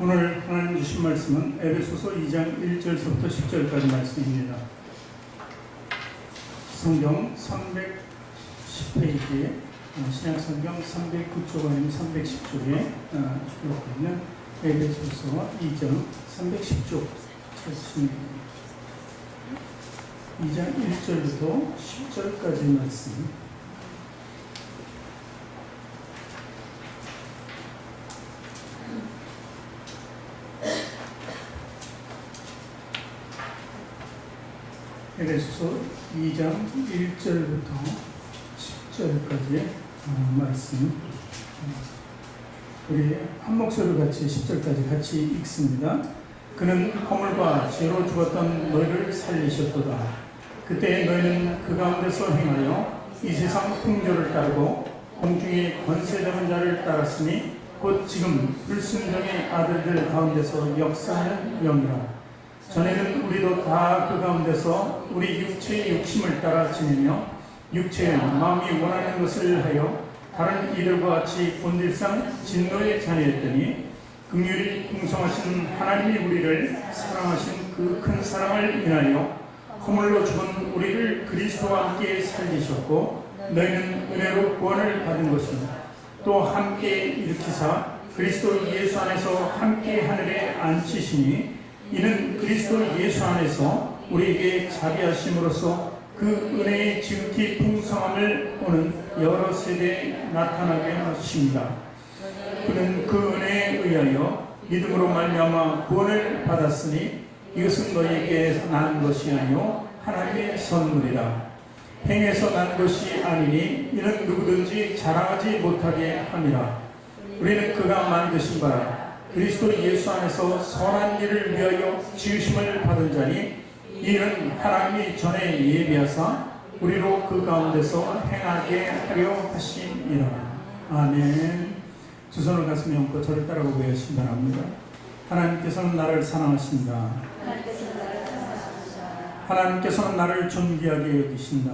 오늘 하나님 주신 말씀은 에베소서 2장 1절부터 10절까지 말씀입니다. 성경 310페이지에 신약성경 309쪽 아니면 310쪽에 기록되어 있는 에베소서 2장 310쪽 찾으시면 됩니다. 2장 1절부터 10절까지 말씀. 에베소서 2장 1절부터 10절까지의 말씀. 우리 한 목소리로 같이 10절까지 같이 읽습니다. 그는 허물과 죄로 죽었던 너희를 살리셨도다. 그때 너희는 그 가운데서 행하여 이 세상 풍조를 따르고 공중의 권세 잡은 자를 따랐으니 곧 지금 불순종의 아들들 가운데서 역사하는 영이라. 전에는 우리도 다 그 가운데서 우리 육체의 욕심을 따라 지내며 육체의 마음이 원하는 것을 하여 다른 이들과 같이 본질상 진노의 자녀였더니 긍휼히 풍성하신 하나님이 우리를 사랑하신 그 큰 사랑을 인하여 허물로 죽은 우리를 그리스도와 함께 살리셨고 너희는 은혜로 구원을 받은 것입니다. 또 함께 일으키사 그리스도 예수 안에서 함께 하늘에 앉히시니 이는 그리스도 예수 안에서 우리에게 자비하심으로써 그 은혜의 지극히 풍성함을 오는 여러 세대에 나타나게 하십니다. 그는 그 은혜에 의하여 믿음으로 말미암아 구원을 받았으니 이것은 너희에게 난 것이 아니요 하나님의 선물이라. 행해서 난 것이 아니니 이는 누구든지 자랑하지 못하게 함이라. 우리는 그가 만드신 바라 그리스도 예수 안에서 선한 일을 위하여 지으심을 받은 자니 이는 하나님이 전에 예비하사 우리로 그 가운데서 행하게 하려 하심이라. 아멘. 두 손을 가슴에 얹고 저를 따라 고백하시기 바랍니다. 하나님께서는 나를 사랑하신다. 하나님께서는 나를 존귀하게 여기신다.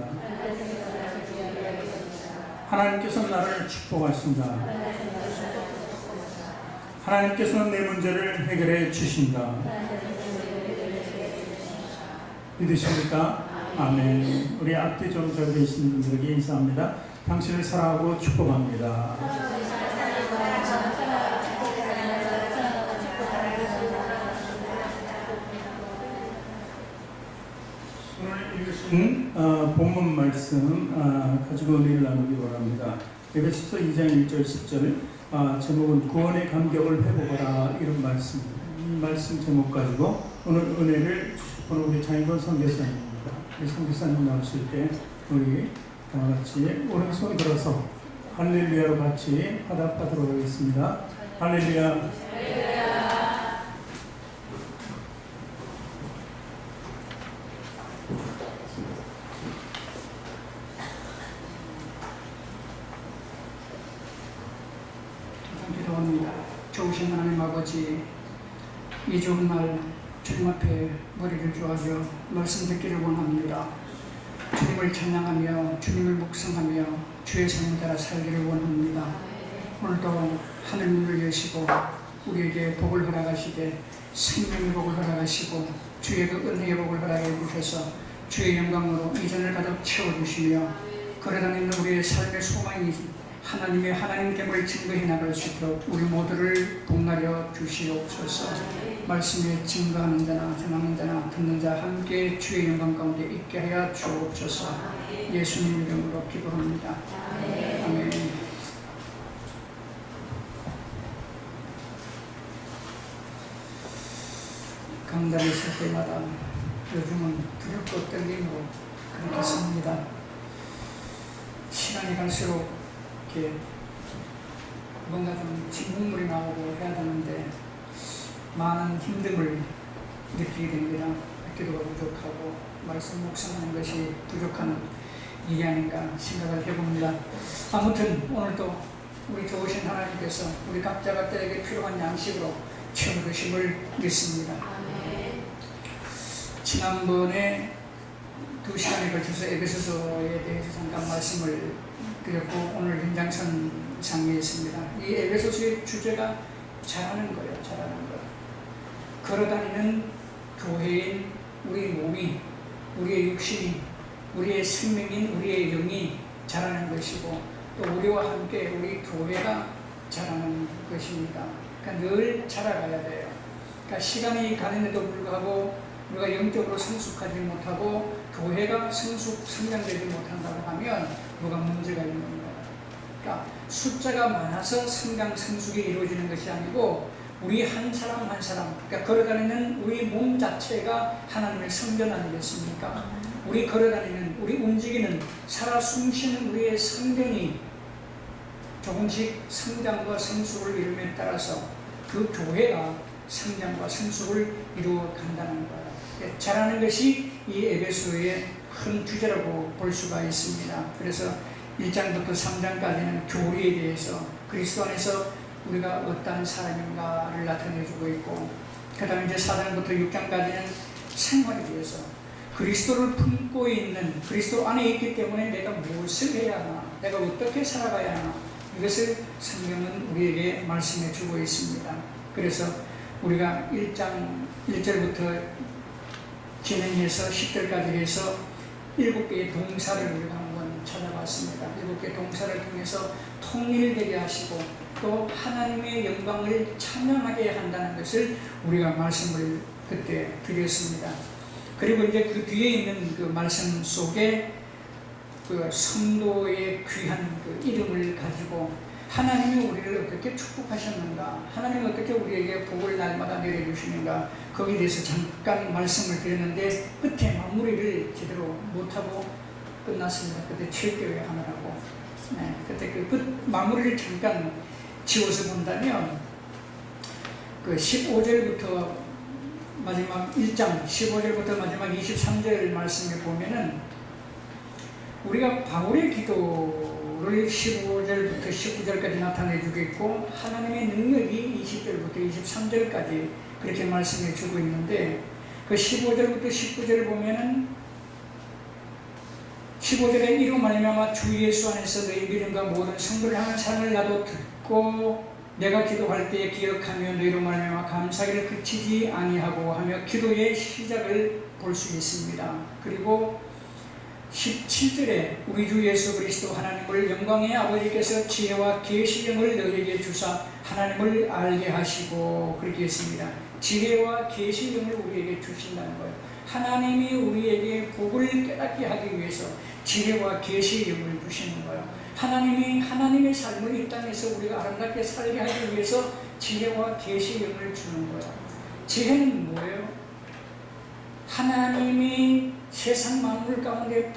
하나님께서는 나를 축복하신다. 하나님께서는 내 문제를 해결해 주신다. 믿으십니까? 아멘. 우리 앞뒤 좀 잘 되신 분들에게 인사합니다. 당신을 사랑하고 축복합니다. 오늘 읽으신 본문 말씀 가지고 은혜를 나누기 바랍니다. 에베소서 2장 1절 10절 제목은 구원의 감격을 회복하라 이런 말씀입니다. 이 말씀 제목 가지고 오늘 은혜를 주실 우리 장인권 선교사님입니다. 우리 선교사님 나오실 때 우리 다 같이 오른손 들어서 할렐루야로 같이 화답하도록 하겠습니다. 할렐루야. 기도합니다. 좋으신 하나님 아버지, 이 좋은 날 주님 앞에 머리를 조아려 말씀 듣기를 원합니다. 주님을 찬양하며 주님을 묵상하며 주의 삶을 따라 살기를 원합니다. 오늘도 하늘 문을 여시고 우리에게 복을 허락하시되 생명의 복을 허락하시고 주의 그 은혜의 복을 허락해 주셔서 주의 영광으로 이전을 가득 채워주시며 걸어다니는 우리의 삶의 소망이 하나님의 하나님됨을 증거해 나갈 수 있도록 우리 모두를 복나려 주시옵소서. 말씀에 증거하는 자나 전하는 자나 듣는 자 함께 주의 영광 가운데 있게 하여 주옵소서. 예수님 이름으로 기도합니다. 아멘. 강단에 설 때마다 요즘은 두렵고 떨림으로 그렇게 삽니다. 시간이 갈수록 뭔가 좀 진국물이 나오고 해야 되는데 많은 힘듦을 느끼게 됩니다. 기도가 부족하고 말씀 묵상하는 것이 부족한 일이 아닌가 생각을 해봅니다. 아무튼 오늘도 우리 좋으신 하나님께서 우리 각자 각자에게 필요한 양식으로 채워주심을 믿습니다. 지난번에 2시간에 걸쳐서 에베소서에 대해서 잠깐 말씀을 드렸고 오늘 연장선 장면이 있습니다. 이 에베소서의 주제가 자라는 거예요. 자라는 거. 걸어다니는 교회인 우리 몸이, 우리의 육신이, 우리의 생명인 우리의 영이 자라는 것이고, 또 우리와 함께 우리 교회가 자라는 것입니다. 그러니까 늘 자라가야 돼요. 그러니까 시간이 가는데도 불구하고 우리가 영적으로 성숙하지 못하고 교회가 성장되지 못한다고 하면 뭐가 문제가 있는 거예요. 그러니까 숫자가 많아서 성숙이 이루어지는 것이 아니고 우리 한 사람 한 사람, 그러니까 걸어다니는 우리 몸 자체가 하나님의 성전 아니겠습니까? 우리 걸어다니는, 우리 움직이는, 살아 숨쉬는 우리의 성전이 조금씩 성장과 성숙을 이룸에 따라서 그 교회가 성장과 성숙을 이루어 간다는 거예요. 자라는 것이 이 에베소의 큰 주제라고 볼 수가 있습니다. 그래서 1장부터 3장까지는 교리에 대해서 그리스도 안에서 우리가 어떤 사람인가를 나타내주고 있고, 그 다음에 이제 4장부터 6장까지는 생활에 대해서 그리스도를 품고 있는, 그리스도 안에 있기 때문에 내가 무엇을 해야 하나, 내가 어떻게 살아가야 하나, 이것을 성경은 우리에게 말씀해 주고 있습니다. 그래서 우리가 1장 1절부터 진행해서 10절까지 해서 7개의 동사를 우리가 한번 찾아봤습니다. 7개의 동사를 통해서 통일되게 하시고 또 하나님의 영광을 찬양하게 한다는 것을 우리가 말씀을 그때 드렸습니다. 그리고 이제 그 뒤에 있는 그 말씀 속에 그 성도의 귀한 그 이름을 가지고 하나님이 우리를 어떻게 축복하셨는가, 하나님이 어떻게 우리에게 복을 날마다 내려주시는가, 거기에 대해서 잠깐 말씀을 드렸는데 끝에 마무리를 제대로 못하고 끝났습니다. 그때 7개월 하느라고. 네, 그때 그 끝 마무리를 잠깐 지워서 본다면 그 15절부터 마지막 1장 15절부터 마지막 23절 말씀에 보면은 우리가 바울의 기도를 15절부터 19절까지 나타내주고 있고 하나님의 능력이 20절부터 23절까지 그렇게 말씀해 주고 있는데 그 15절부터 19절을 보면은 15절에 이로 말미암아 주 예수 안에서 너희 믿음과 모든 성도를 향한 삶을 나도 듣고 내가 기도할 때에 기억하며 너희로 말미암아 감사기를 그치지 아니하고 하며 기도의 시작을 볼 수 있습니다. 그리고 17절에 우리 주 예수 그리스도 하나님을 영광의 아버지께서 지혜와 계시령을 너희에게 주사 하나님을 알게 하시고 그렇게 했습니다. 지혜와 계시령을 우리에게 주신다는 거예요. 하나님이 우리에게 복을 깨닫게 하기 위해서 지혜와 계시령을 주시는 거예요. 하나님이 하나님의 삶을 이 땅에서 우리가 아름답게 살게 하기 위해서 지혜와 계시령을 주는 거예요. 지혜는 뭐예요? 하나님이 세상 만물 가운데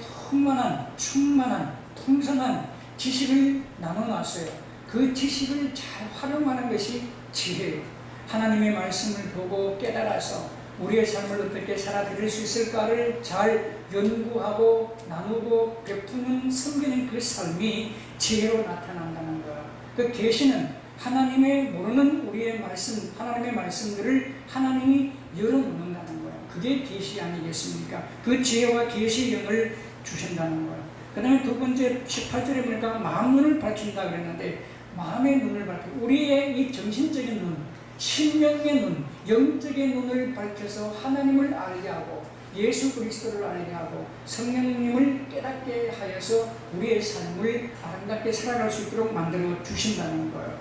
충만한 풍성한 지식을 나눠놨어요. 그 지식을 잘 활용하는 것이 지혜예요. 하나님의 말씀을 보고 깨달아서 우리의 삶을 어떻게 살아드릴 수 있을까를 잘 연구하고 나누고 베푸는 섬기는 그 삶이 지혜로 나타난다는 거예요. 그 계시는 하나님의 모르는 우리의 말씀, 하나님의 말씀들을 하나님이 열어놓는다는 거예요. 그게 계시 아니겠습니까? 그 지혜와 계시령을 주신다는 거예요. 그 다음에 두 번째 18절에 보니까 마음눈을 밝힌다 그랬는데 마음의 눈을 밝히고 우리의 이 정신적인 눈, 신령의 눈, 영적의 눈을 밝혀서 하나님을 알게 하고 예수 그리스도를 알게 하고 성령님을 깨닫게 하여서 우리의 삶을 아름답게 살아갈 수 있도록 만들어 주신다는 거예요.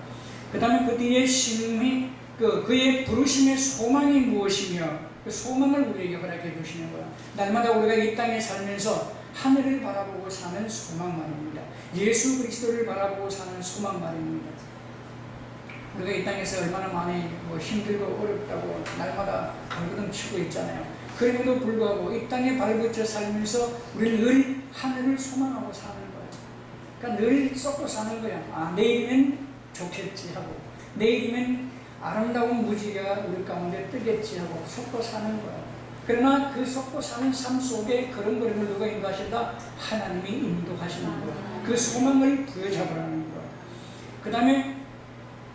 그 다음에 그 뒤에 신이 그의 부르심의 소망이 무엇이며 그 소망을 우리에게 허락해 주시는 거예요. 날마다 우리가 이 땅에 살면서 하늘을 바라보고 사는 소망 말입니다. 예수 그리스도를 바라보고 사는 소망 말입니다. 우리가 이 땅에서 얼마나 많이 힘들고 어렵다고 날마다 발버둥 치고 있잖아요. 그럼에도 불구하고 이 땅에 발붙여 살면서 우리는 늘 하늘을 소망하고 사는 거예요. 그러니까 늘 썩고 사는 거야. 아, 내일이면 좋겠지 하고 내일이면 아름다운 무지개가 우리 가운데 뜨겠지 하고 썩고 사는 거예요. 그러나 그 썩고 사는 삶 속에 걸음걸음을 누가 인도하신다? 하나님이 인도하시는 거예요. 그 소망을 부여잡으라는 거예요. 그 다음에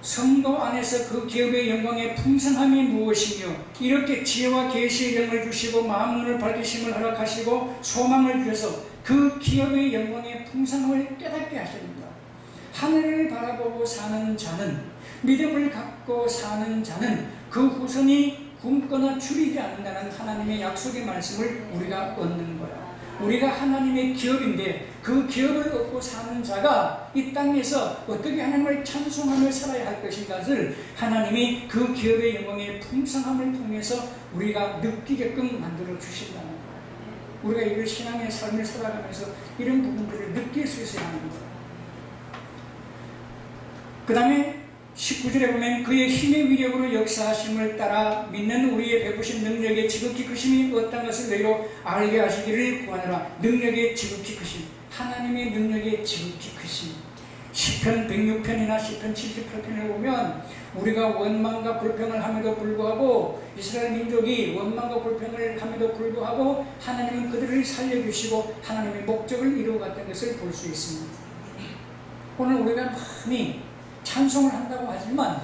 성도 안에서 그 기업의 영광의 풍성함이 무엇이며 이렇게 지혜와 계시의 영을 주시고 마음눈을 밝히심을 허락하시고 소망을 주셔서 그 기업의 영광의 풍성함을 깨닫게 하십니다. 하늘을 바라보고 사는 자는 믿음을 갖고 사는 자는 그 후손이 굶거나 줄이지 않는다는 하나님의 약속의 말씀을 우리가 얻는 거야. 우리가 하나님의 기업인데 그 기업을 얻고 사는 자가 이 땅에서 어떻게 하나님을 찬송하며 살아야 할 것인가를 하나님이 그 기업의 영광의 풍성함을 통해서 우리가 느끼게끔 만들어 주신다는 거예요. 우리가 이걸 신앙의 삶을 살아가면서 이런 부분들을 느낄 수 있어야 하는 거예요. 그 다음에 19절에 보면 그의 힘의 위력으로 역사하심을 따라 믿는 우리의 베푸신 능력의 지극히 크심이 어떤 것을 너희로 알게 하시기를 구하노라. 능력의 지극히 크심, 하나님의 능력의 지극히 크심. 시편 106편이나 시편 78편을 보면 우리가 원망과 불평을 함에도 불구하고 이스라엘 민족이 원망과 불평을 함에도 불구하고 하나님은 그들을 살려주시고 하나님의 목적을 이루어갔던 것을 볼 수 있습니다. 오늘 우리가 많이 찬송을 한다고 하지만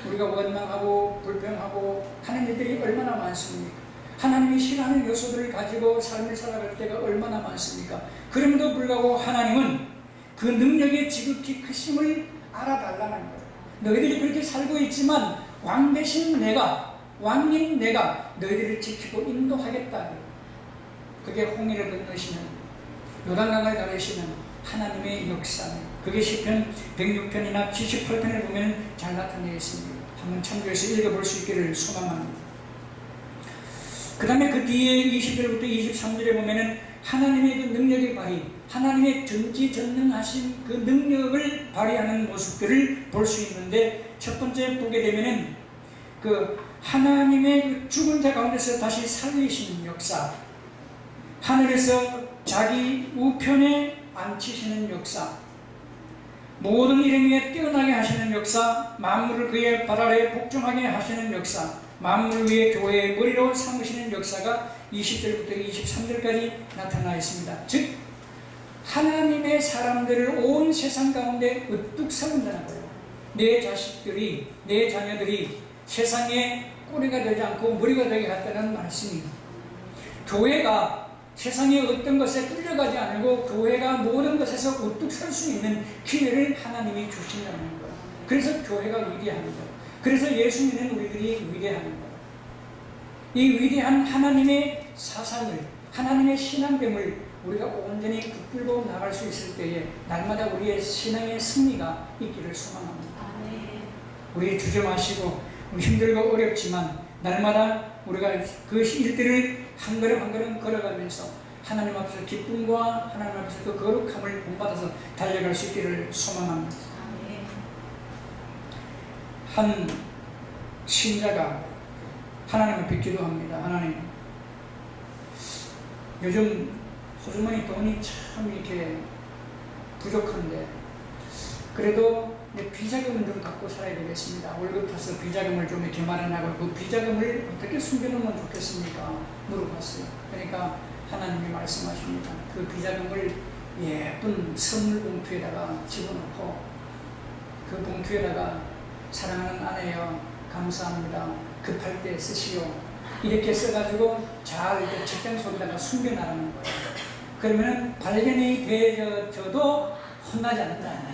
우리가 원망하고 불평하고 하는 일들이 얼마나 많습니까? 하나님이 싫어하는 요소들을 가지고 삶을 살아갈 때가 얼마나 많습니까? 그럼에도 불구하고 하나님은 그 능력의 지극히 크심을 알아달라는 거예요. 너희들이 그렇게 살고 있지만 왕 대신 내가, 왕인 내가 너희들을 지키고 인도하겠다. 그게 홍해를 건너시는, 요단강을 가르시는 하나님의 역사입니다. 그게 시편 106편이나 78편을 보면 잘 나타내어 있습니다. 한번 참조해서 읽어볼 수 있기를 소망합니다. 그 다음에 그 뒤에 20절부터 23절에 보면은 하나님의 그 능력의 발휘, 하나님의 전지전능하신 그 능력을 발휘하는 모습들을 볼 수 있는데, 첫 번째 보게 되면은 그 하나님의 그 죽은 자 가운데서 다시 살리시는 역사, 하늘에서 자기 우편에 앉히시는 역사, 모든 이름 위에 뛰어나게 하시는 역사, 만물을 그의 발 아래 복종하게 하시는 역사, 만물 위에 교회의 머리로 삼으시는 역사가 20절부터 23절까지 나타나 있습니다. 즉 하나님의 사람들을 온 세상 가운데 으뚝 세운다는 거예요. 내 자식들이, 내 자녀들이 세상에 꼬리가 되지 않고 머리가 되게 했다는 말씀입니다. 교회가 세상의 어떤 것에 끌려가지 않고 교회가 모든 것에서 우뚝 설 수 있는 기회를 하나님이 주신다는 거예요. 그래서 교회가 위대한 거예요. 그래서 예수 믿는 우리들이 위대한 거예요. 이 위대한 하나님의 사상을, 하나님의 신앙됨을 우리가 온전히 붙들고 나갈 수 있을 때에 날마다 우리의 신앙의 승리가 있기를 소망합니다. 우리 주저마시고 힘들고 어렵지만 날마다 우리가 그 일들을 한 걸음 한 걸음 걸어가면서 하나님 앞에서 기쁨과 하나님 앞에서 그 거룩함을 본받아서 달려갈 수 있기를 소망합니다. 한 신자가 하나님 앞에 기도합니다. 하나님, 요즘 호주머니 돈이 참 이렇게 부족한데 그래도 비자금을 좀 갖고 살아야 되겠습니다. 월급 타서 비자금을 좀 이렇게 마련하고 그 비자금을 어떻게 숨겨놓으면 좋겠습니까? 물어봤어요. 그러니까 하나님이 말씀하십니다. 그 비자금을 예쁜 선물 봉투에다가 집어넣고 그 봉투에다가 사랑하는 아내여 감사합니다. 급할 때 쓰시오. 이렇게 써가지고 잘 직장 속에다가 숨겨놔라는 거예요. 그러면 발견이 되어져도 혼나지 않는다.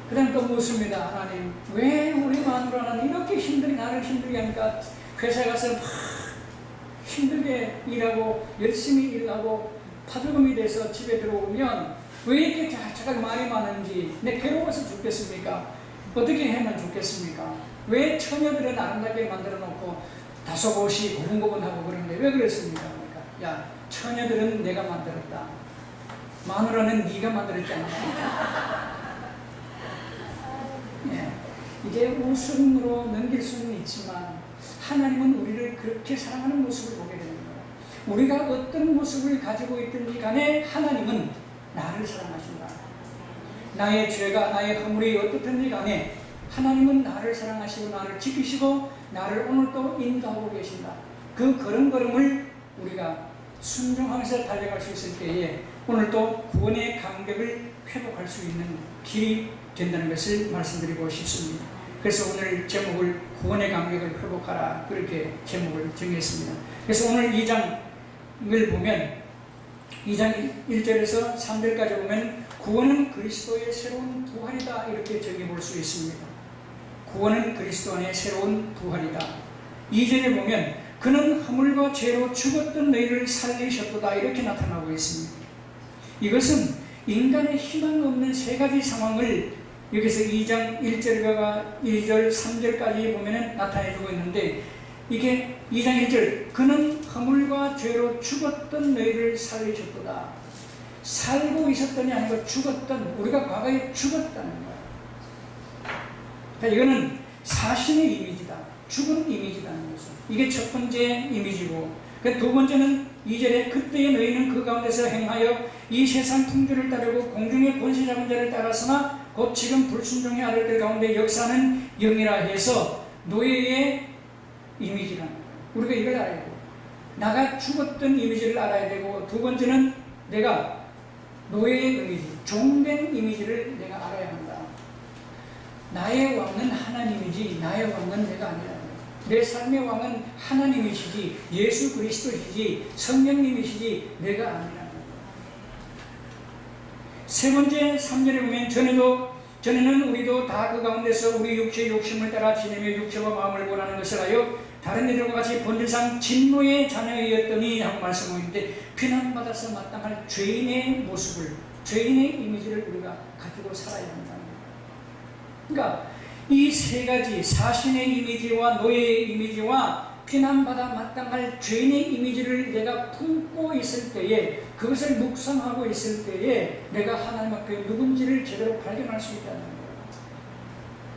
그 다음 또 묻습니다. 하나님, 왜 우리 마누라는 이렇게 나를 힘들게 하니까 회사에 가서 막 힘들게 일하고 열심히 일하고 파주금이 돼서 집에 들어오면 왜 이렇게 자책할 말이 많은지, 내 괴로워서 죽겠습니까? 어떻게 하면 좋겠습니까? 왜 처녀들은 아름답게 만들어 놓고 다소곳이 고분고분하고 그러는데 왜 그랬습니까? 그러니까 야, 처녀들은 내가 만들었다. 마누라는 네가 만들었지 않나? 예, 이게 웃음으로 넘길 수는 있지만 하나님은 우리를 그렇게 사랑하는 모습을 보게 되는 거예요. 우리가 어떤 모습을 가지고 있든지 간에 하나님은 나를 사랑하신다. 나의 죄가, 나의 허물이 어떻든지 간에 하나님은 나를 사랑하시고 나를 지키시고 나를 오늘도 인도하고 계신다. 그 걸음걸음을 우리가 순종하면서 달려갈 수 있을 때에 오늘도 구원의 감격을 회복할 수 있는 길이 된다는 것을 말씀드리고 싶습니다. 그래서 오늘 제목을 구원의 감격을 회복하라, 그렇게 제목을 정했습니다. 그래서 오늘 2장을 보면 2장 1절에서 3절까지 보면 구원은 그리스도의 새로운 부활이다 이렇게 정의볼 수 있습니다. 구원은 그리스도 안의 새로운 부활이다. 2절에 보면 그는 허물과 죄로 죽었던 너희를 살리셨도다 이렇게 나타나고 있습니다. 이것은 인간의 희망 없는 세 가지 상황을 여기서 2장 1절과 2절 3절까지 보면 나타내주고 있는데, 이게 2장 1절 그는 허물과 죄로 죽었던 너희를 살리셨도다. 살고 있었더니 아니고 죽었던, 우리가 과거에 죽었다는 거야. 그러니까 이거는 사신의 이미지다. 죽은 이미지라는 거죠. 이게 첫 번째 이미지고, 두 번째는 2절에 그때의 너희는 그 가운데서 행하여 이 세상 풍조를 따르고 공중의 권세 잡은 자를 따라서나 곧 지금 불순종의 아들들 가운데 역사하는 영이라 해서 노예의 이미지라는 거예요. 우리가 이걸 알아야 되고, 나가 죽었던 이미지를 알아야 되고, 두 번째는 내가 노예의 이미지, 종된 이미지를 내가 알아야 한다. 나의 왕은 하나님이지 나의 왕은 내가 아니라. 내 삶의 왕은 하나님이시지 예수 그리스도시지 성령님이시지 내가 아니라. 세 번째 3절에 보면 전에는 우리도 다 그 가운데서 우리 육체의 욕심을 따라 지내며 육체와 마음을 원하는 것을 하여 다른 이들과 같이 본질상 진노의 자녀였더니 하고 말씀하는데, 비난받아서 마땅할 죄인의 모습을, 죄인의 이미지를 우리가 가지고 살아야 한다. 그러니까 이 세 가지, 사신의 이미지와 노예의 이미지와 비난받아 마땅할 죄인의 이미지를 내가 품고 있을 때에, 그것을 묵상하고 있을 때에 내가 하나님 앞에 누군지를 제대로 발견할 수 있다는 거예요.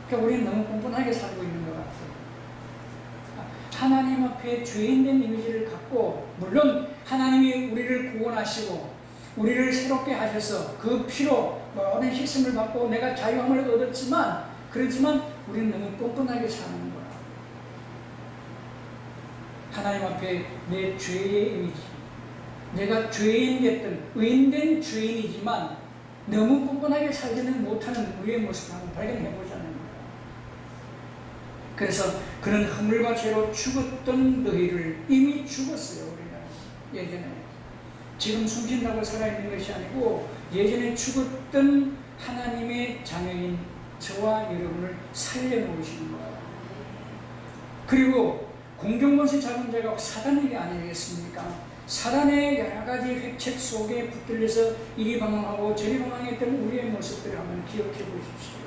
그러니까 우리는 너무 뻔뻔하게 살고 있는 것 같아요. 하나님 앞에 죄인된 이미지를 갖고, 물론 하나님이 우리를 구원하시고 우리를 새롭게 하셔서 그 피로 모든 희생을 받고 내가 자유함을 얻었지만, 그렇지만 우리는 너무 뻔뻔하게 사는 거야. 하나님 앞에 내 죄의 이미지, 내가 죄인 됐든 의인된 죄인이지만 너무 뻔뻔하게 살지는 못하는 우리의 모습을 한번 발견해보자는 거야. 그래서 그는 허물과 죄로 죽었던 너희를, 이미 죽었어요. 우리가 예전에. 지금 숨쉰다고 살아있는 것이 아니고 예전에 죽었던 하나님의 자녀인 저와 여러분을 살려놓으시는 거예요. 그리고 공중권세 잡은 자가 사단이 아니겠습니까? 사단의 여러 가지 획책 속에 붙들려서 이리 방황하고 저리 방황했던 우리의 모습들을 한번 기억해 보십시오.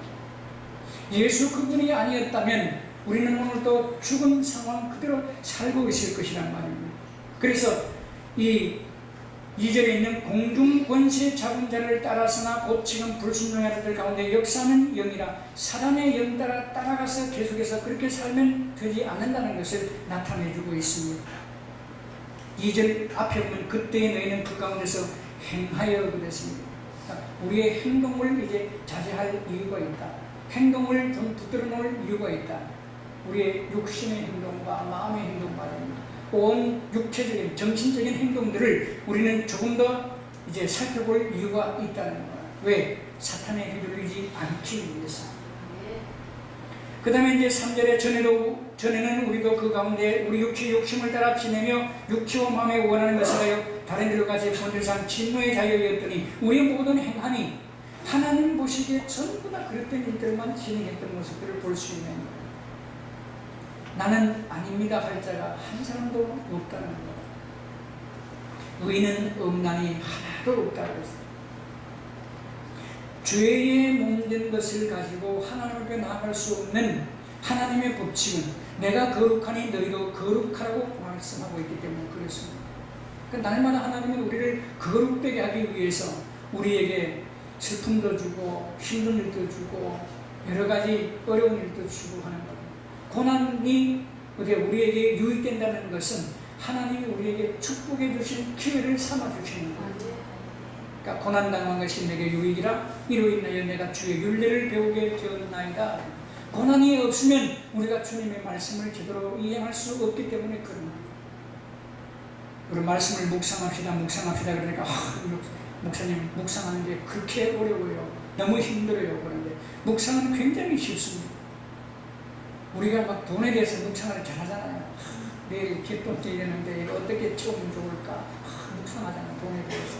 예수 그분이 아니었다면 우리는 오늘도 죽은 상황 그대로 살고 있을 것이란 말입니다. 그래서 이 2절에 있는 공중 권세 잡은 자를 따라서나 곧 지금 불순종의 아들들 가운데 역사하는 영이라, 사단의 영 따라 따라가서 계속해서 그렇게 살면 되지 않는다는 것을 나타내주고 있습니다. 2절 앞에 보면 그때의 너희는 그 가운데서 행하여 그랬습니다. 우리의 행동을 이제 자제할 이유가 있다. 행동을 좀 붙들어 놓을 이유가 있다. 우리의 육신의 행동과 마음의 행동 말입니다. 온 육체적인, 정신적인 행동들을 우리는 조금 더 이제 살펴볼 이유가 있다는 거야. 왜? 사탄에 휘둘리지 않기 위해서. 그 다음에 이제 3절에 전에는 우리도 그 가운데 우리 육체의 욕심을 따라 지내며 육체와 마음에 원하는 것을 하여 다른 일과 같이 본질상 진노의 자유였더니 우리의 모든 행함이 하나님 보시기에 전부 다 그랬던 일들만 진행했던 모습들을 볼 수 있는 거예요. 나는 아닙니다 할 자가 한 사람도 없다는 거예요. 의인은 없나니 하나도 없다고 했어요. 죄에 몸된 것을 가지고 하나님 앞에 나아갈 수 없는 하나님의 법칙은 내가 거룩하니 너희도 거룩하라고 말씀하고 있기 때문에 그렇습니다. 그러니까 날마다 하나님은 우리를 거룩되게 하기 위해서 우리에게 슬픔도 주고 힘든 일도 주고 여러 가지 어려운 일도 주고 하는 거예요. 고난이 우리에게 유익된다는 것은 하나님이 우리에게 축복해 주신 기회를 삼아 주시는 거예요. 그러니까 고난당한 것이 내게 유익이라 이로 인하여 내가 주의 율례를 배우게 되었나이다. 고난이 없으면 우리가 주님의 말씀을 제대로 이해할 수 없기 때문에 그런 거예요. 우리 말씀을 묵상합시다 그러니까 목사님 묵상하는 게 그렇게 어려워요. 너무 힘들어요. 그런데 묵상은 굉장히 쉽습니다. 우리가 막 돈에 대해서 묵상을 잘하잖아요. 내일 기쁨도 이랬는데 이거 어떻게 키우면 좋을까? 묵상하잖아. 돈에 대해서.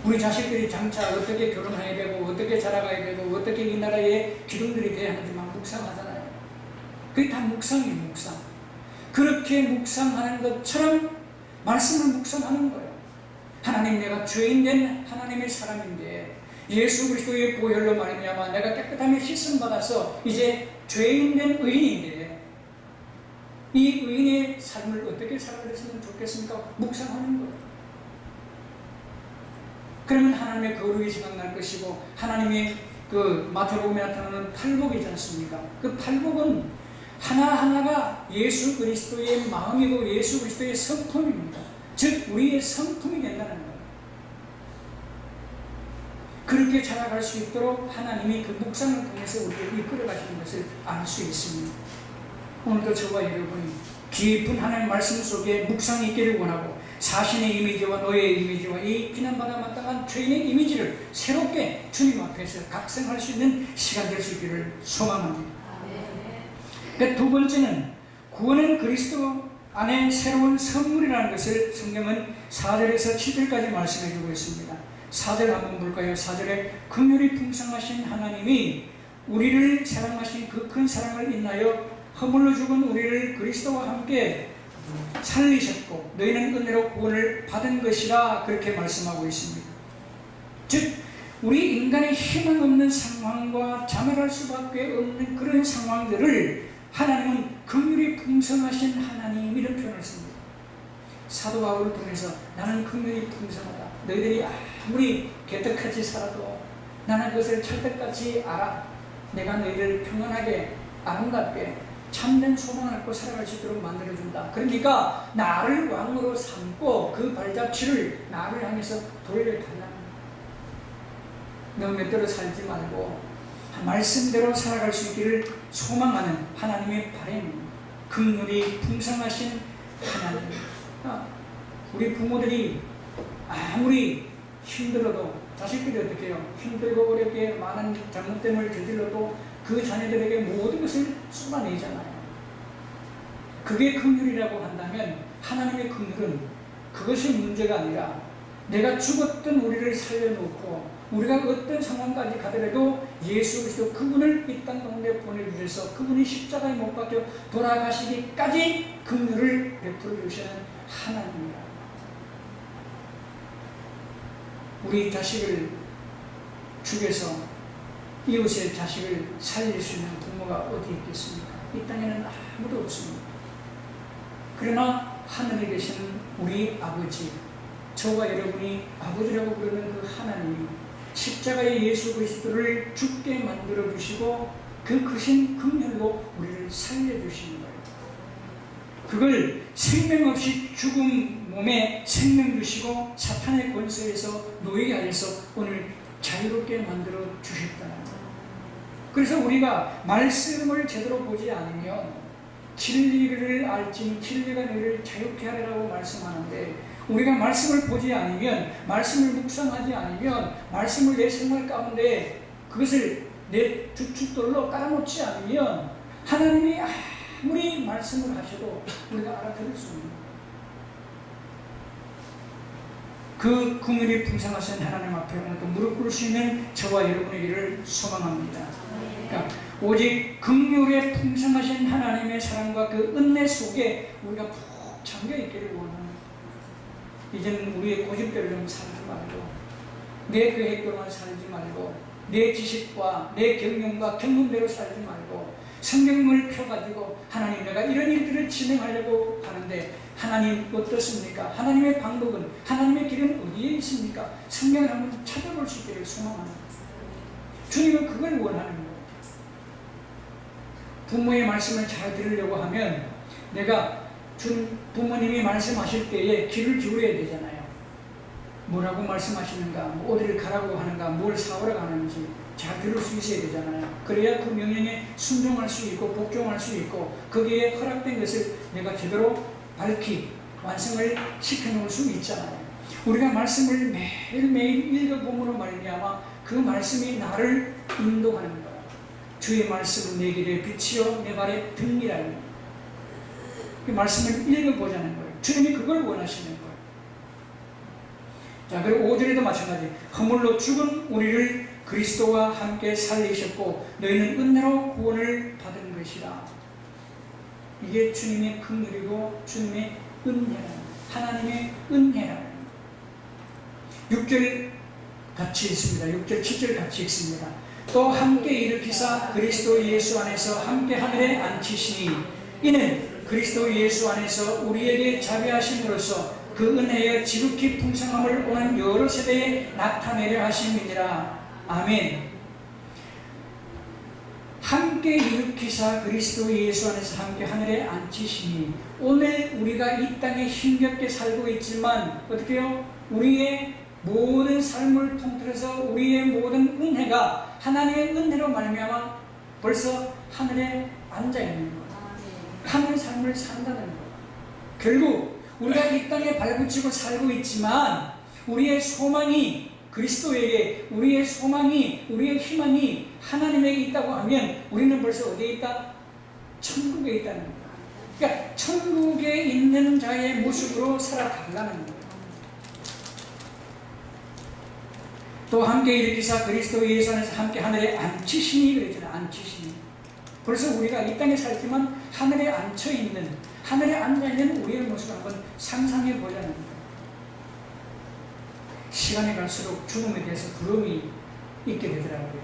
우리 자식들이 장차 어떻게 결혼해야 되고 어떻게 자라가야 되고 어떻게 이 나라의 기둥들이 돼야 하는지 막 묵상하잖아요. 그게 다 묵상이에요. 묵상. 그렇게 묵상하는 것처럼 말씀을 묵상하는 거예요. 하나님, 내가 죄인된 하나님의 사람인데 예수 그리스도의 보혈로 말미암아 내가 깨끗함에 씻음 받아서 이제 죄인된 의인인데 이 의인의 삶을 어떻게 살아냈으면 좋겠습니까? 묵상하는 거예요. 그러면 하나님의 거룩이 생각날 것이고 하나님의 그 마태복음에 나타나는 팔복이지 않습니까? 그 팔복은 하나하나가 예수 그리스도의 마음이고 예수 그리스도의 성품입니다. 즉 우리의 성품이 된다는 거예요. 그렇게 자라갈 수 있도록 하나님이 그 묵상을 통해서 우리를 이끌어 가시는 것을 알 수 있습니다. 오늘도 저와 여러분이 깊은 하나님의 말씀 속에 묵상이 있기를 원하고 자신의 이미지와 너의 이미지와 이 비난받아 마땅한 죄인의 이미지를 새롭게 주님 앞에서 각성할 수 있는 시간 될 수 있기를 소망합니다. 두 번째는 구원은 그리스도 안에 새로운 선물이라는 것을 성경은 4절에서 7절까지 말씀해 주고 있습니다. 4절 한번 볼까요? 4절에 긍휼이 풍성하신 하나님이 우리를 사랑하신 그 큰 사랑을 인하여 허물로 죽은 우리를 그리스도와 함께 살리셨고 너희는 은혜로 구원을 받은 것이라 그렇게 말씀하고 있습니다. 즉 우리 인간의 희망 없는 상황과 자멸할 수밖에 없는 그런 상황들을 하나님은 긍휼이 풍성하신 하나님 이런 표현을 씁니다. 사도 바울을 통해서 나는 긍휼이 풍성하다. 너희들이 아무리 개떡같이 살아도 나는 그것을 찰떡같이 알아. 내가 너희를 평안하게 아름답게 참된 소망을 갖고 살아갈 수 있도록 만들어준다. 그러니까 나를 왕으로 삼고 그 발자취를 나를 향해서 돌려달라는 거야. 너무 맷대로 살지 말고 말씀대로 살아갈 수 있기를 소망하는 하나님의 바람입니다. 긍휼이 풍성하신 하나님. 우리 부모들이 아무리 힘들어도 자식들이 어떻게 해요? 힘들고 어렵게 많은 잘못됨을 저질러도 그 자녀들에게 모든 것을 쏟아내잖아요. 그게 긍휼이라고 한다면 하나님의 긍휼은 그것이 문제가 아니라 내가 죽었던 우리를 살려놓고 우리가 어떤 상황까지 가더라도 예수 그리스도 그분을 이 땅 가운데 보내주셔서 그분이 십자가에 못 박혀 돌아가시기까지 긍휼을 베풀어 주시는 하나님이다. 우리 자식을 죽여서 이웃의 자식을 살릴 수 있는 부모가 어디 있겠습니까? 이 땅에는 아무도 없습니다. 그러나 하늘에 계신 우리 아버지, 저와 여러분이 아버지라고 부르는 그 하나님이 십자가의 예수 그리스도를 죽게 만들어 주시고 그 크신 긍휼로 우리를 살려주시는 거예요. 그걸 생명 없이 죽은 몸에 생명 주시고 사탄의 권세에서 놓이게 하여서 오늘 자유롭게 만들어 주셨다는 거예요. 그래서 우리가 말씀을 제대로 보지 않으면 진리를 알지니 진리가 너희를 자유케 하리라고 말씀하는데 우리가 말씀을 보지 않으면 말씀을 묵상하지 않으면 말씀을 내 생활 가운데 그것을 내 주춧돌로 깔아놓지 않으면 하나님이 아무리 말씀을 하셔도 우리가 알아들을 수 없는 그 긍휼이 풍성하신 하나님 앞에 오늘도 무릎 꿇을 수 있는 저와 여러분에게를 소망합니다. 그러니까 오직 긍휼에 풍성하신 하나님의 사랑과 그 은혜 속에 우리가 푹 잠겨 있기를 원합니다. 이제는 우리의 고집대로 좀 살지 말고 내 계획대로만 살지 말고 내 지식과 내 경륜과 경륜대로 살지 말고 성경을 펴가지고 하나님 내가 이런 일들을 진행하려고 하는데 하나님 어떻습니까? 하나님의 방법은 하나님의 길은 어디에 있습니까? 성경을 한번 찾아볼 수 있기를 소망합니다. 주님은 그걸 원하는 거예요. 부모의 말씀을 잘 들으려고 하면 내가 부모님이 말씀하실 때에 귀를 기울여야 되잖아요. 뭐라고 말씀하시는가, 뭐 어디를 가라고 하는가, 뭘 사오라고 하는지 잘 들을 수 있어야 되잖아요. 그래야 그 명령에 순종할 수 있고 복종할 수 있고 거기에 허락된 것을 내가 제대로 밝히 완성을 시켜놓을 수 있잖아요. 우리가 말씀을 매일매일 읽어봄으로 말미암아 그 말씀이 나를 인도하는 거예요. 주의 말씀은 내 길에 빛이요 내 발에 등이라니. 그 말씀을 읽어보자는 거예요. 주님이 그걸 원하시는 거예요. 자, 그리고 5절에도 마찬가지. 허물로 죽은 우리를 그리스도와 함께 살리셨고 너희는 은혜로 구원을 받은 것이라. 이게 주님의 긍휼이고 주님의 은혜라는 거예요. 하나님의 은혜라는 거예요. 6절 같이 있습니다. 6절, 7절 같이 읽습니다. 또 함께 일으키사 그리스도 예수 안에서 함께 하늘에 앉히시니 이는 그리스도 예수 안에서 우리에게 자비하심으로써 그 은혜의 지극히 풍성함을 오는 여러 세대에 나타내려 하심이니라. 아멘. 함께 일으키사 그리스도 예수 안에서 함께 하늘에 앉히시니 오늘 우리가 이 땅에 힘겹게 살고 있지만 어떻게 해요? 우리의 모든 삶을 통틀어서 우리의 모든 은혜가 하나님의 은혜로 말미암아 벌써 하늘에 앉아 있는 거예요. 하늘의 삶을 산다는 거예요. 결국 우리가 이 땅에 발붙이고 살고 있지만 우리의 소망이 그리스도에게, 우리의 소망이, 우리의 희망이 하나님에게 있다고 하면 우리는 벌써 어디에 있다? 천국에 있다는 거예요. 그러니까 천국에 있는 자의 모습으로 살아가려는 거예요. 또 함께 일으키사 그리스도 예수 안에서 함께 하늘에 앉히시니 그랬잖아요. 앉히시니. 벌써 우리가 이 땅에 살지만 하늘에 앉혀있는, 하늘에 앉아있는 우리의 모습을 한번 상상해 보자는 거예요. 시간이 갈수록 죽음에 대해서 두려움이 있게 되더라고요.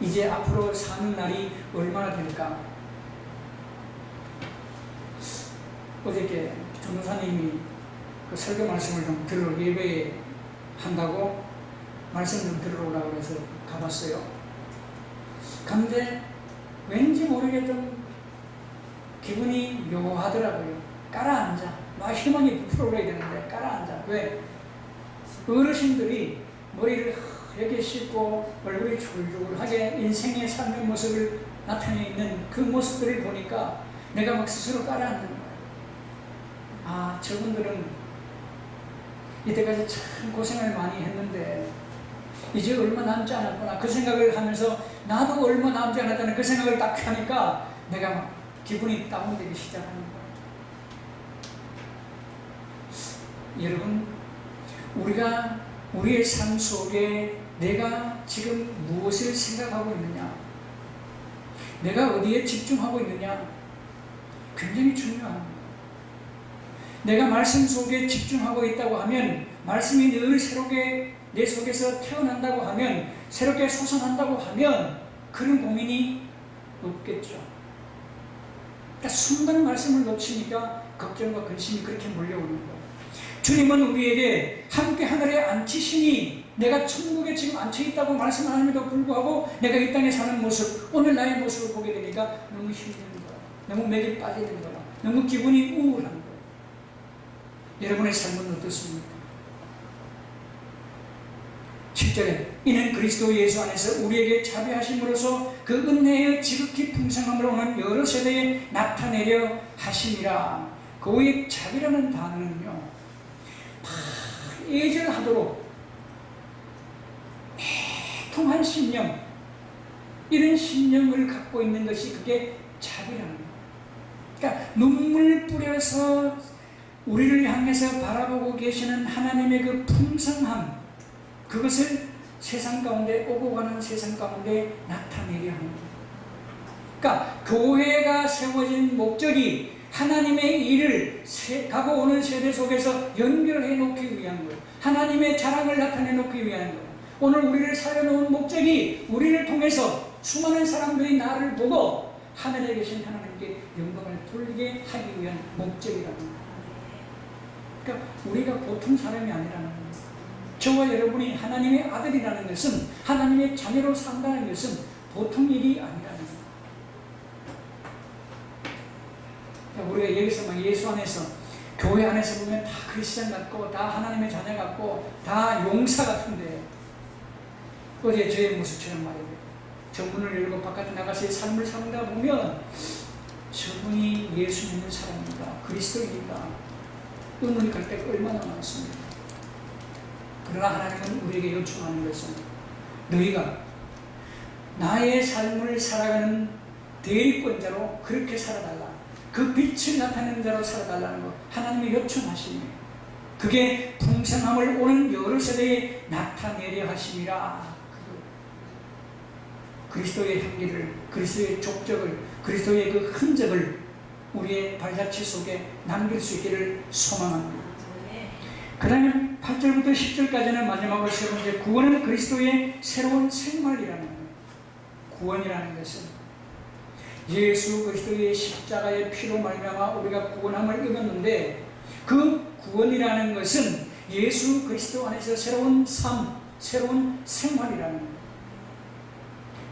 이제 앞으로 사는 날이 얼마나 될까? 어저께 전도사님이 그 설교 말씀을 좀 들으러 예배에 한다고 말씀 좀 들으라고 해서 가봤어요. 근데 왠지 모르게 좀 기분이 묘하더라고요. 깔아앉아. 막 희망이 부풀어야 되는데 깔아앉아. 왜? 어르신들이 머리를 하얗게 씻고 얼굴이 졸졸하게 인생의 삶의 모습을 나타내 있는 그 모습들을 보니까 내가 막 스스로 깔아앉는 거예요. 저분들은 이때까지 참 고생을 많이 했는데 이제 얼마 남지 않았구나 그 생각을 하면서 나도 얼마 남지 않았다는 그 생각을 딱 하니까 내가 막 기분이 다운되기 시작하는 거예요. 여러분, 우리가 우리의 삶 속에 내가 지금 무엇을 생각하고 있느냐, 내가 어디에 집중하고 있느냐 굉장히 중요합니다. 내가 말씀 속에 집중하고 있다고 하면 말씀이 늘 새롭게 내 속에서 태어난다고 하면 새롭게 솟아난다고 하면 그런 고민이 없겠죠. 그러니까 순간 말씀을 놓치니까 걱정과 근심이 그렇게 몰려오는 거예요. 주님은 우리에게 함께 하늘에 앉히시니 내가 천국에 지금 앉혀있다고 말씀하는데도 불구하고 내가 이 땅에 사는 모습, 오늘 나의 모습을 보게 되니까 너무 힘든 거야. 너무 맥이 빠지는 거야. 너무 기분이 우울한 거야. 여러분의 삶은 어떻습니까? 7절에 이는 그리스도 예수 안에서 우리에게 자비하심으로써 그 은혜의 지극히 풍성함으로 오는 여러 세대에 나타내려 하심이라. 그 위에 자비라는 단어는요, 예절하도록 통한 심령, 이런 심령을 갖고 있는 것이 그게 자비라는 거예요. 그러니까 눈물 뿌려서 우리를 향해서 바라보고 계시는 하나님의 그 풍성함, 그것을 세상 가운데, 오고 가는 세상 가운데 나타내려 하는 거예요. 그러니까 교회가 세워진 목적이 하나님의 일을 가고 오는 세대 속에서 연결해 놓기 위한 거예요. 하나님의 자랑을 나타내 놓기 위한 거예요. 오늘 우리를 살려놓은 목적이 우리를 통해서 수많은 사람들이 나를 보고 하늘에 계신 하나님께 영광을 돌리게 하기 위한 목적이라는 거예요. 그러니까 우리가 보통 사람이 아니라는 거예요. 저와 여러분이 하나님의 아들이라는 것은, 하나님의 자녀로 산다는 것은 보통 일이 아니라는 거예요. 그러니까 우리가 여기서 막 예수 안에서, 교회 안에서 보면 다 크리스찬 같고 다 하나님의 자녀 같고 다 용사 같은데, 어제 저의 모습처럼 말이에요. 정문을 열고 바깥에 나가서 삶을 살다 보면 저분이 예수 믿는 사람인가, 그리스도인가 의문이 갈 때가 얼마나 많습니까? 그러나 하나님은 우리에게 요청하는 것은 너희가 나의 삶을 살아가는 대리권자로 그렇게 살아달라. 그 빛을 나타내는 자로 살아달라는 것, 하나님의 요청하심이에요. 그게 풍성함을 오는 여러 세대에 나타내려 하심이라. 그리스도의 향기를, 그리스도의 족적을, 그리스도의 그 흔적을 우리의 발자취 속에 남길 수 있기를 소망합니다. 그 다음에 8절부터 10절까지는 마지막으로 세 번째, 구원은 그리스도의 새로운 생활이라는 거예요. 구원이라는 것은 예수 그리스도의 십자가의 피로 말미암아 우리가 구원함을 얻었는데, 그 구원이라는 것은 예수 그리스도 안에서 새로운 삶, 새로운 생활이라는 거예요.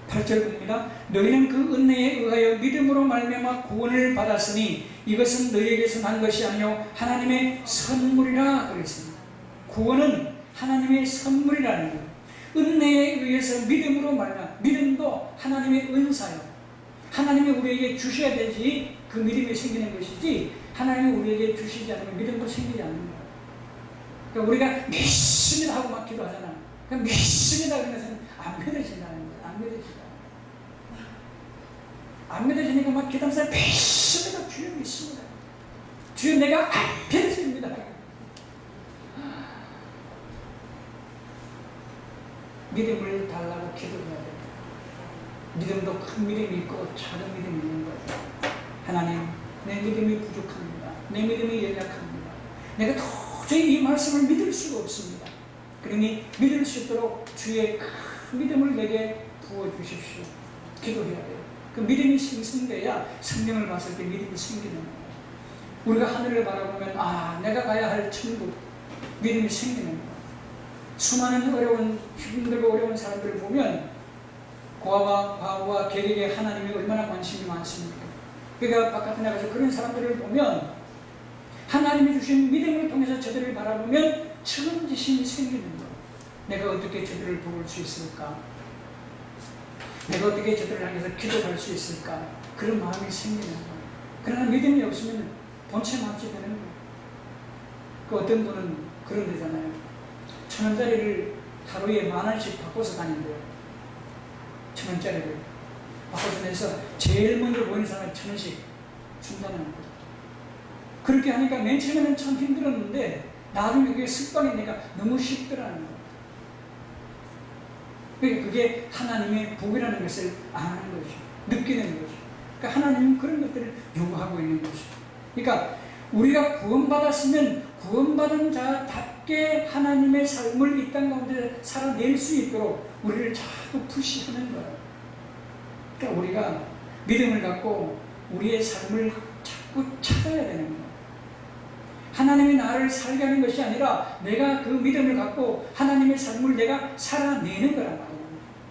8절 봅니다. 너희는 그 은혜에 의하여 믿음으로 말미암아 구원을 받았으니 이것은 너희에게서 난 것이 아니요 하나님의 선물이라 그랬습니다. 구원은 하나님의 선물이라는 거예요. 은혜에 의해서 믿음으로 말미암아, 믿음도 하나님의 은사요. 하나님이 우리에게 주셔야 되지 그 믿음이 생기는 것이지, 하나님이 우리에게 주시지 않으면 믿음도 생기지 않는 거예요. 그러니까 우리가 믿습니다 하고 막 기도하잖아. 그러니까 믿습니다 그런 것은 안 믿어진다는 거예요. 안 믿어진다. 안 믿어지니까 막 기도하면서 믿습니다. 주여 믿습니다. 주여 내가 안 믿습니다. 믿음을 달라고 기도해야 됩니다. 믿음도 큰 믿음이 있고 작은 믿음이 있는 거죠. 하나님, 내 믿음이 부족합니다. 내 믿음이 연약합니다. 내가 도저히 이 말씀을 믿을 수가 없습니다. 그러니 믿을 수 있도록 주의 큰 믿음을 내게 부어주십시오. 기도해야 돼요. 그 믿음이 생성돼야 성경을 봤을 때 믿음이 생기는 거예요. 우리가 하늘을 바라보면 내가 가야 할 천국, 믿음이 생기는 거예요. 수많은 힘들고 어려운 사람들을 보면 과거와 계획에 하나님이 얼마나 관심이 많습니까? 그러니까 바깥에 나가서 그런 사람들을 보면 하나님이 주신 믿음을 통해서 저들을 바라보면 책임지심이 생기는 거예요. 내가 어떻게 저들을 도울 수 있을까? 내가 어떻게 저들을 향해서 기도할 수 있을까? 그런 마음이 생기는 거예요. 그러나 믿음이 없으면 본체 맞지 되는 거예요. 그 어떤 분은 그런 데잖아요. 1,000원짜리를 하루에 10,000원씩 바꿔서 다닌대요. 1,000원짜리를 바꿔서 내서 제일 먼저 보이는 사람이 1,000원씩 준다는 거죠. 그렇게 하니까 맨 처음에는 참 힘들었는데 나중에 그게 습관이니까 너무 쉽더라는 거예요. 그러니까 그게 하나님의 복이라는 것을 아는 거죠. 느끼는 거죠. 그러니까 하나님은 그런 것들을 요구하고 있는 거죠. 그러니까 우리가 구원받았으면 구원받은 자답게 하나님의 삶을 이 땅 가운데 살아낼 수 있도록 우리를 자꾸 푸시하는 거예요. 그러니까 우리가 믿음을 갖고 우리의 삶을 자꾸 찾아야 되는 거예요. 하나님이 나를 살게 하는 것이 아니라 내가 그 믿음을 갖고 하나님의 삶을 내가 살아내는 거란 말이에요.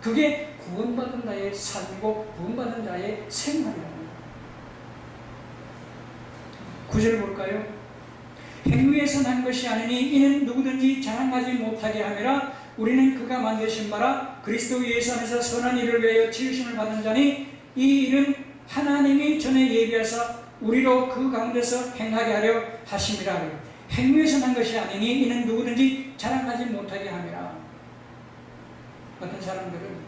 그게 구원받은 자의 삶이고 구원받은 자의 생활이라는 거예요. 9절 볼까요? 행위에서 난 것이 아니니 이는 누구든지 자랑하지 못하게 함이라. 우리는 그가 만드신 바라 그리스도 예수 안에서 선한 일을 위하여 지으심을 받은 자니 이 일은 하나님이 전에 예비하사 우리로 그 가운데서 행하게 하려 하심이라. 행위에서 난 것이 아니니 이는 누구든지 자랑하지 못하게 함이라. 어떤 사람들은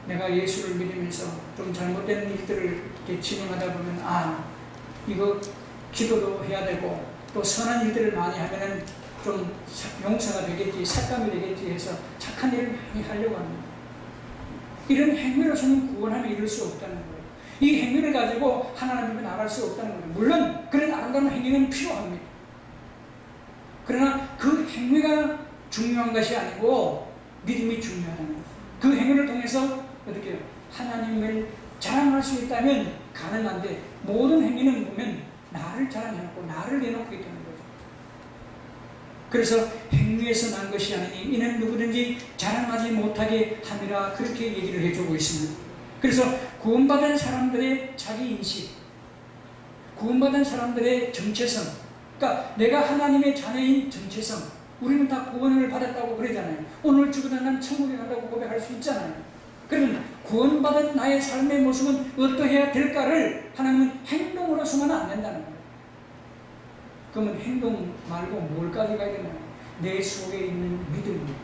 내가 예수를 믿으면서 좀 잘못된 일들을 이렇게 진행하다 보면 이거 기도도 해야 되고 또 선한 일들을 많이 하면은 좀 용서가 되겠지, 삭감이 되겠지 해서 착한 일을 많이 하려고 합니다. 이런 행위로서는 구원함에 이룰 수 없다는 거예요. 이 행위를 가지고 하나님을 나갈 수 없다는 거예요. 물론 그런 아름다운 행위는 필요합니다. 그러나 그 행위가 중요한 것이 아니고 믿음이 중요하다는 거예요. 그 행위를 통해서 어떻게 해요? 하나님을 자랑할 수 있다면 가능한데 모든 행위는 보면 나를 자랑해놓고 나를 내놓고 있다는 거죠. 그래서 행위에서 난 것이 아니니 이는 누구든지 자랑하지 못하게 함이라 그렇게 얘기를 해주고 있습니다. 그래서 구원받은 사람들의 자기인식, 구원받은 사람들의 정체성, 그러니까 내가 하나님의 자녀인 정체성, 우리는 다 구원을 받았다고 그러잖아요. 오늘 죽으나 난 천국에 간다고 고백할 수 있잖아요. 그러면 구원받은 나의 삶의 모습은 어떠해야 될까를 하나님은 행동으로서만 안 된다는 거예요. 그러면 행동 말고 뭘 가져가야 되나요? 내 속에 있는 믿음,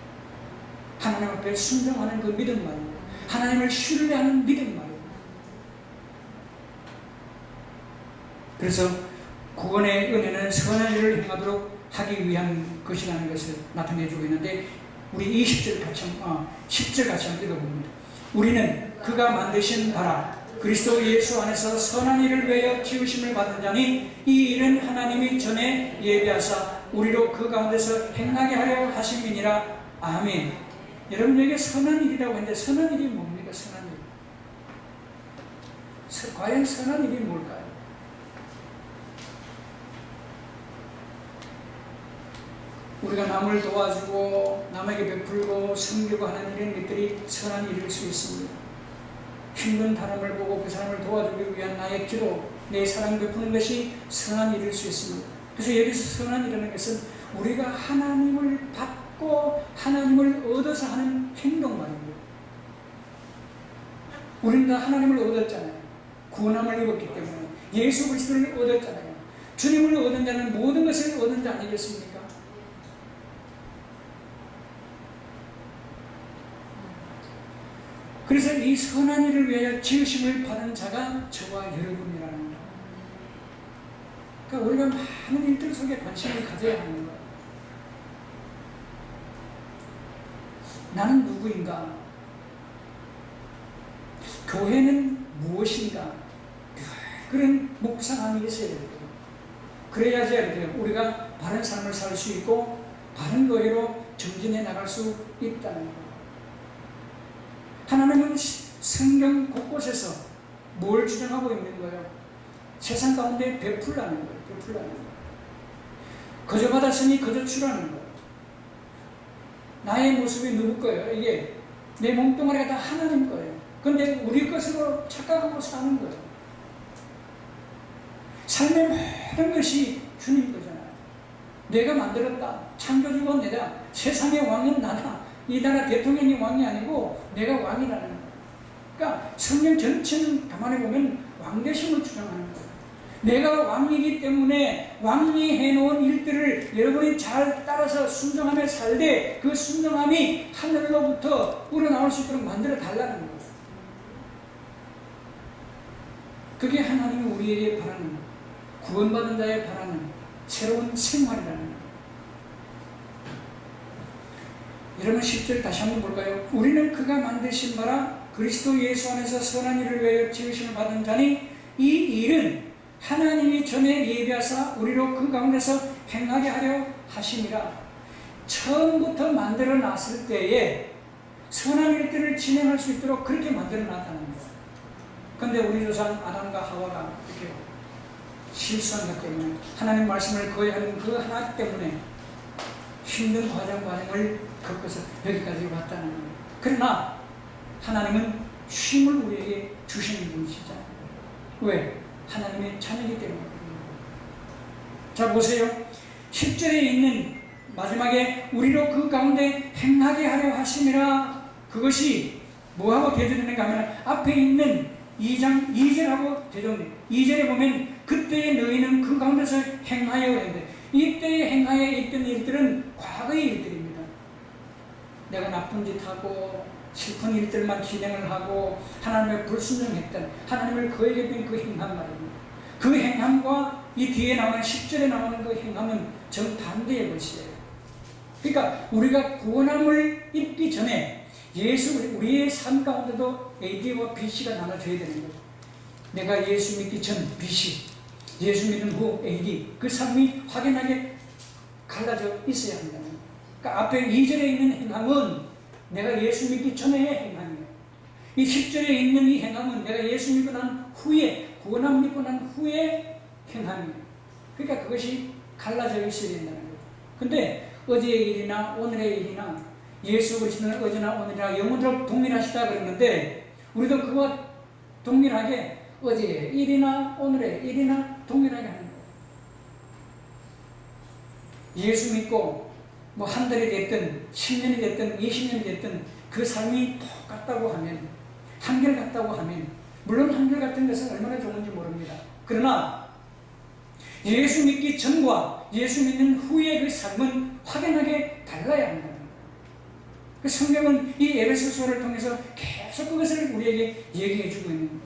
하나님 앞에 순종하는 그 믿음 말이에요. 하나님을 신뢰하는 믿음 말이에요. 그래서 구원의 은혜는 선한 일을 행하도록 하기 위한 것이라는 것을 나타내주고 있는데, 우리 10절 같이 한번 읽어봅니다. 우리는 그가 만드신 바라 그리스도 예수 안에서 선한 일을 위하여 지으심을 받은 자니 이 일은 하나님이 전에 예비하사 우리로 그 가운데서 행하게 하려 하심이니라. 아멘. 여러분에게 선한 일이라고 했는데, 선한 일이 뭡니까? 선한 일. 과연 선한 일이 뭘까요? 우리가 남을 도와주고 남에게 베풀고 섬기고 하는 이런 것들이 선한 일일 수 있습니다. 힘든 사람을 보고 그 사람을 도와주기 위한 나의 기도, 내 사랑 베푸는 것이 선한 일일 수 있습니다. 그래서 여기서 선한 일이라는 것은 우리가 하나님을 받고 하나님을 얻어서 하는 행동 말입니다. 우리는 다 하나님을 얻었잖아요. 구원함을 입었기 때문에 예수 그리스도를 얻었잖아요. 주님을 얻은 자는 모든 것을 얻은 자 아니겠습니까? 그래서 이 선한 일을 위하여 지으심을 받은 자가 저와 여러분이라는 거예요. 그러니까 우리가 많은 일들 속에 관심을 가져야 하는 거예요. 나는 누구인가? 교회는 무엇인가? 그런 묵상함이 있어야 돼요. 그래야지 이렇게 우리가 바른 삶을 살 수 있고 바른 교회로 정진해 나갈 수 있다는 거예요. 하나님은 성경 곳곳에서 뭘 주장하고 있는 거예요? 세상 가운데 베풀라는 거예요. 베풀라는 거예요. 거저 받았으니 거저 주라는 거예요. 나의 모습이 누구 거예요? 이게 내 몸뚱아리가 다 하나님 거예요. 그런데 우리 것으로 착각하고 사는 거예요. 삶의 모든 것이 주님 거잖아요. 내가 만들었다. 창조주가 내다. 세상의 왕은 나다. 이 나라 대통령이 왕이 아니고 내가 왕이라는 거예요. 그러니까 성경 전체는 가만히 보면 왕대심을 주장하는 거예요. 내가 왕이기 때문에 왕이 해놓은 일들을 여러분이 잘 따라서 순종하며 살되 그 순종함이 하늘로부터 우러나올 수 있도록 만들어 달라는 거예요. 그게 하나님이 우리에게 바라는, 구원받은 자에 바라는 새로운 생활이라는 거예요. 여러분 10절 다시 한번 볼까요? 우리는 그가 만드신 바라 그리스도 예수 안에서 선한 일을 위하여 지으심을 받은 자니 이 일은 하나님이 전에 예비하사 우리로 그 가운데서 행하게 하려 하심이라. 처음부터 만들어 놨을 때에 선한 일들을 진행할 수 있도록 그렇게 만들어 놨다는 거예요. 그런데 우리 조상 아담과 하와가 이렇게 실수한 것 때문에 하나님 말씀을 거역하는 그 하나 때문에 힘든 과정을 겪어서 여기까지 왔다는 거예요. 그러나 하나님은 쉼을 우리에게 주시는 분이시잖아요. 왜? 하나님의 자녀이기 때문에. 자 보세요. 10절에 있는 마지막에 우리로 그 가운데 행하게 하려 하심이라. 그것이 뭐하고 대조되는가 하면 앞에 있는 2장 2절하고 대조됩니다. 2절에 보면 그때에 너희는 그 가운데서 행하여 했는데, 이때에 행하여 있던 일들은 과거의 일들입니다. 내가 나쁜 짓 하고 슬픈 일들만 진행을 하고 하나님의 불순종했던, 하나님을 거역했던 그 행함 말입니다. 그 행함과 이 뒤에 나오는 10절에 나오는 그 행함은 정반대의 것이에요. 그러니까 우리가 구원함을 입기 전에 우리의 삶 가운데도 AD와 BC가 나눠져야 되는 거예요. 내가 예수 믿기 전 BC, 예수 믿는 후 AD, 그 삶이 확연하게 갈라져 있어야 한다는 거예요. 그러니까 앞에 2절에 있는 행함은 내가 예수 믿기 전의 행함이에요. 이 10절에 있는 이 행함은 내가 예수 믿고 난 후에, 구원함 믿고 난 후에 행함이에요. 그러니까 그것이 갈라져 있어야 된다는 거예요. 근데 어제의 일이나 오늘의 일이나 예수 그리스도는 어제나 오늘이나 영원토록 동일하시다 그러는데, 우리도 그와 동일하게 어제의 일이나 오늘의 일이나 동일하게 하는 거예요. 예수 믿고 뭐 한 달이 됐든 10년이 됐든 20년이 됐든 그 삶이 똑같다고 하면, 한결같다고 하면, 물론 한결같은 것은 얼마나 좋은지 모릅니다. 그러나 예수 믿기 전과 예수 믿는 후의 그 삶은 확연하게 달라야 한다는 거예요. 그 성경은 이 에베소서를 통해서 계속 그것을 우리에게 얘기해 주고 있는 거예요.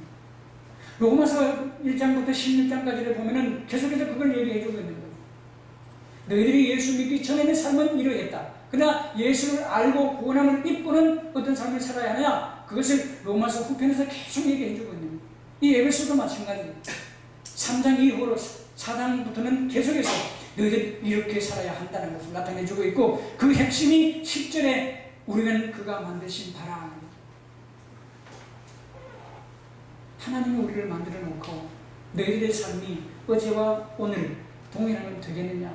로마서 1장부터 16장까지를 보면은 계속해서 그걸 얘기해 주고 있는 거예요. 너희들이 예수 믿기 전에는 삶은 이러했다. 그러나 예수를 알고 구원함을 입고는 어떤 삶을 살아야 하냐? 그것을 로마서 후편에서 계속 얘기해 주고 있는 거예요. 이 에베소도 마찬가지입니다. 3장 이후로 4장부터는 계속해서 너희들 이렇게 살아야 한다는 것을 나타내주고 있고, 그 핵심이 10절에 우리는 그가 만드신 바라. 하나님이 우리를 만들어 놓고 너희들의 삶이 어제와 오늘 동일하면 되겠느냐?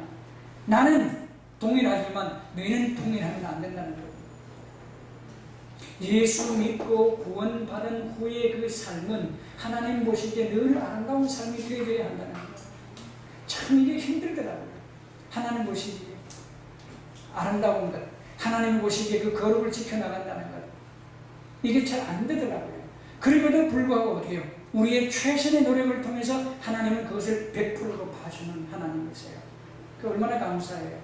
나는 동일하지만 너희는 동일하면 안 된다는 거예요. 예수 믿고 구원받은 후의 그 삶은 하나님 보시기에 늘 아름다운 삶이 되어져야 한다는 거예요. 참 이게 힘들더라고요. 하나님 보시기에 아름다운 것, 하나님 보시기에 그 거룩을 지켜나간다는 것, 이게 잘 안 되더라고요. 그럼에도 불구하고 어떻게 해요? 우리의 최선의 노력을 통해서 하나님은 그것을 100%로 봐주는 하나님이세요. 그 얼마나 감사해요.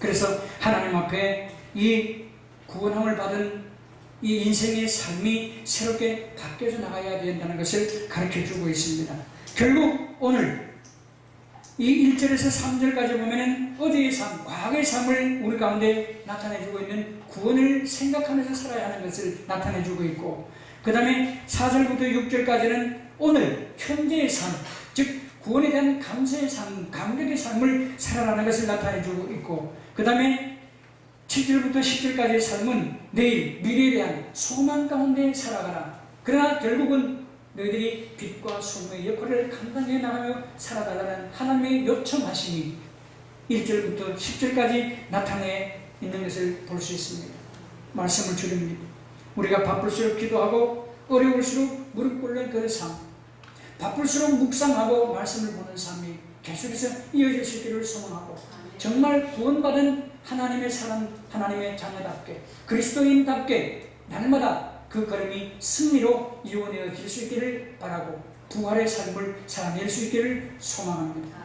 그래서 하나님 앞에 이 구원함을 받은 이 인생의 삶이 새롭게 바뀌어져 나가야 된다는 것을 가르쳐주고 있습니다. 결국 오늘 이 1절에서 3절까지 보면 어제의 삶, 과거의 삶을 우리 가운데 나타내주고 있는 구원을 생각하면서 살아야 하는 것을 나타내주고 있고, 그 다음에 4절부터 6절까지는 오늘 현재의 삶, 즉 구원에 대한 감사의 삶, 감격의 삶을 살아가는 것을 나타내주고 있고, 그 다음에 7절부터 10절까지의 삶은 내일, 미래에 대한 소망 가운데 살아가라. 그러나 결국은 너희들이 빛과 소금의 역할을 감당해 나가며 살아달라는 하나님의 요청하심이 1절부터 10절까지 나타내 있는 것을 볼 수 있습니다. 말씀을 줄입니다. 우리가 바쁠수록 기도하고 어려울수록 무릎 꿇는 그 삶, 바쁠수록 묵상하고 말씀을 보는 삶이 계속해서 이어질 수 있기를 소망하고, 정말 구원받은 하나님의 사람, 하나님의 자녀답게, 그리스도인답게 날마다 그 걸음이 승리로 이루어질 수 있기를 바라고 부활의 삶을 살아낼 수 있기를 소망합니다.